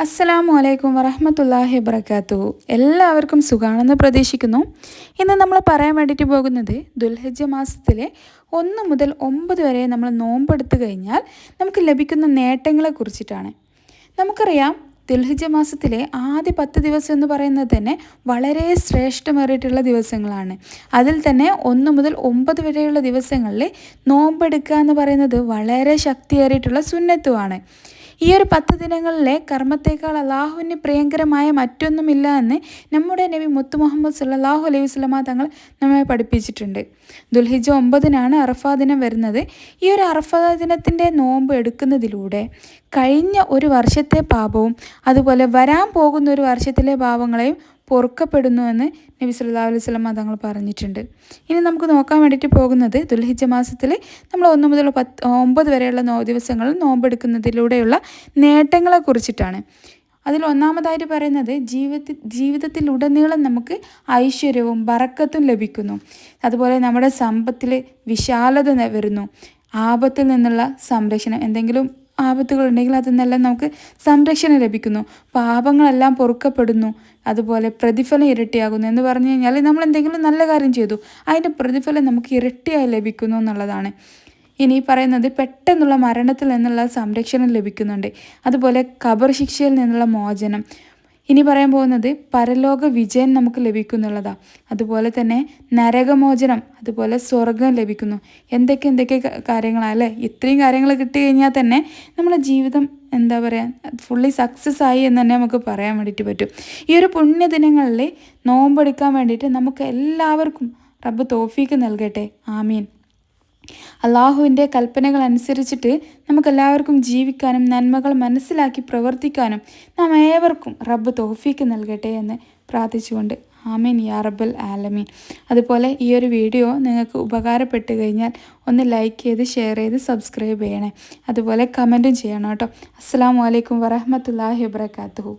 അസ്സലാമു അലൈക്കും വറഹ്മത്തുള്ളാഹി വബറകാതുഹു. എല്ലാവർക്കും സുഖാണെന്ന് പ്രതീക്ഷിക്കുന്നു. ഇന്ന് നമ്മൾ പറയാൻ വേണ്ടിയിട്ട് പോകുന്നത് ദുൽഹിജ്ജ മാസത്തിലെ 1 മുതൽ 9 വരെ നമ്മൾ നോമ്പെടുത്തു കഴിഞ്ഞാൽ നമുക്ക് ലഭിക്കുന്ന നേട്ടങ്ങളെ കുറിച്ചിട്ടാണ്. നമുക്കറിയാം, ദുൽഹിജ്ജ മാസത്തിലെ ആദ്യ 10 ദിവസം എന്ന് പറയുന്നത് തന്നെ വളരെ ശ്രേഷ്ഠമേറിയിട്ടുള്ള ദിവസങ്ങളാണ്. അതിൽ തന്നെ 1 മുതൽ 9 വരെയുള്ള ദിവസങ്ങളിൽ നോമ്പെടുക്കുക എന്ന് പറയുന്നത് വളരെ ശക്തിയേറിയിട്ടുള്ള സുന്നത്തുമാണ്. ഈ ഒരു 10 ദിനങ്ങളിലെ കർമ്മത്തേക്കാൾ അള്ളാഹുവിന് പ്രിയങ്കരമായ മറ്റൊന്നുമില്ല എന്ന് നമ്മുടെ നബി മുത്ത് മുഹമ്മദ് സല്ലല്ലാഹു അലൈഹി വസല്ലമ തങ്ങൾ നമ്മെ പഠിപ്പിച്ചിട്ടുണ്ട്. ദുൽഹിജ്ജ 9-നാണ് അറഫാ ദിനം വരുന്നത്. ഈ ഒരു അറഫാ ദിനത്തിൻ്റെ നോമ്പ് എടുക്കുന്നതിലൂടെ കഴിഞ്ഞ ഒരു വർഷത്തെ പാപവും അതുപോലെ വരാൻ പോകുന്ന ഒരു വർഷത്തിലെ പാപങ്ങളെയും പൊറുക്കപ്പെടുന്നുവെന്ന് നബി സല്ലല്ലാഹു അലൈഹി വസല്ലമ തങ്ങൾ പറഞ്ഞിട്ടുണ്ട്. ഇനി നമുക്ക് നോക്കാൻ വേണ്ടിയിട്ട് പോകുന്നത് ദുൽഹിജ്ജ മാസത്തിൽ നമ്മൾ 1 മുതൽ 9 വരെയുള്ള ദിവസങ്ങളിൽ നോമ്പെടുക്കുന്നതിലൂടെയുള്ള നേട്ടങ്ങളെ കുറിച്ചിട്ടാണ്. അതിൽ ഒന്നാമതായിട്ട് പറയുന്നത് ജീവിതത്തിലുടനീളം നമുക്ക് ഐശ്വര്യവും ബറക്കത്തും ലഭിക്കുന്നു. അതുപോലെ നമ്മുടെ സമ്പത്തിൽ വിശാലത വരുന്നു. ആപത്തിൽ നിന്നുള്ള സംരക്ഷണം, എന്തെങ്കിലും ആപത്തുകളുണ്ടെങ്കിൽ അതിൽ നിന്നെല്ലാം നമുക്ക് സംരക്ഷണം ലഭിക്കുന്നു. പാപങ്ങളെല്ലാം പൊറുക്കപ്പെടുന്നു. അതുപോലെ പ്രതിഫലം ഇരട്ടിയാകുന്നു. എന്ന് പറഞ്ഞു കഴിഞ്ഞാൽ നമ്മൾ എന്തെങ്കിലും നല്ല കാര്യം ചെയ്തു, അതിൻ്റെ പ്രതിഫലം നമുക്ക് ഇരട്ടിയായി ലഭിക്കുന്നു എന്നുള്ളതാണ്. ഇനി പറയുന്നത് പെട്ടെന്നുള്ള മരണത്തിൽ നിന്നുള്ള സംരക്ഷണം ലഭിക്കുന്നുണ്ട്. അതുപോലെ ഖബർ ശിക്ഷയിൽ നിന്നുള്ള മോചനം. ഇനി പറയാൻ പോകുന്നത് പരലോക വിജയം നമുക്ക് ലഭിക്കുന്നുള്ളതാണ്. അതുപോലെ തന്നെ നരകമോചനം, അതുപോലെ സ്വർഗം ലഭിക്കുന്നു. എന്തൊക്കെ കാര്യങ്ങളല്ലേ. ഇത്രയും കാര്യങ്ങൾ കിട്ടി കഴിഞ്ഞാൽ തന്നെ നമ്മുടെ ജീവിതം ഫുള്ളി സക്സസ് ആയി എന്ന് തന്നെ നമുക്ക് പറയാൻ വേണ്ടിയിട്ട് പറ്റും. ഈ ഒരു പുണ്യദിനങ്ങളിൽ നോമ്പെടുക്കാൻ വേണ്ടിയിട്ട് നമുക്ക് എല്ലാവർക്കും റബ്ബ് തൗഫീക്ക് നൽകട്ടെ. ആമീൻ. അള്ളാഹുവിൻ്റെ കൽപ്പനകൾ അനുസരിച്ചിട്ട് നമുക്കെല്ലാവർക്കും ജീവിക്കാനും നന്മകൾ മനസ്സിലാക്കി പ്രവർത്തിക്കാനും നാം ഏവർക്കും റബ്ബ് തൗഫീക്ക് നൽകട്ടെ എന്ന് പ്രാർത്ഥിച്ചുകൊണ്ട് ആമീൻ യാ റബ്ബൽ ആലമീൻ. അതുപോലെ ഈ ഒരു വീഡിയോ നിങ്ങൾക്ക് ഉപകാരപ്പെട്ട് കഴിഞ്ഞാൽ ഒന്ന് ലൈക്ക് ചെയ്ത് ഷെയർ ചെയ്ത് സബ്സ്ക്രൈബ് ചെയ്യണേ. അതുപോലെ കമൻറ്റും ചെയ്യണം കേട്ടോ. അസ്സലാമു അലൈക്കും വറഹ്മത്തുള്ളാഹി വബറകാതുഹു.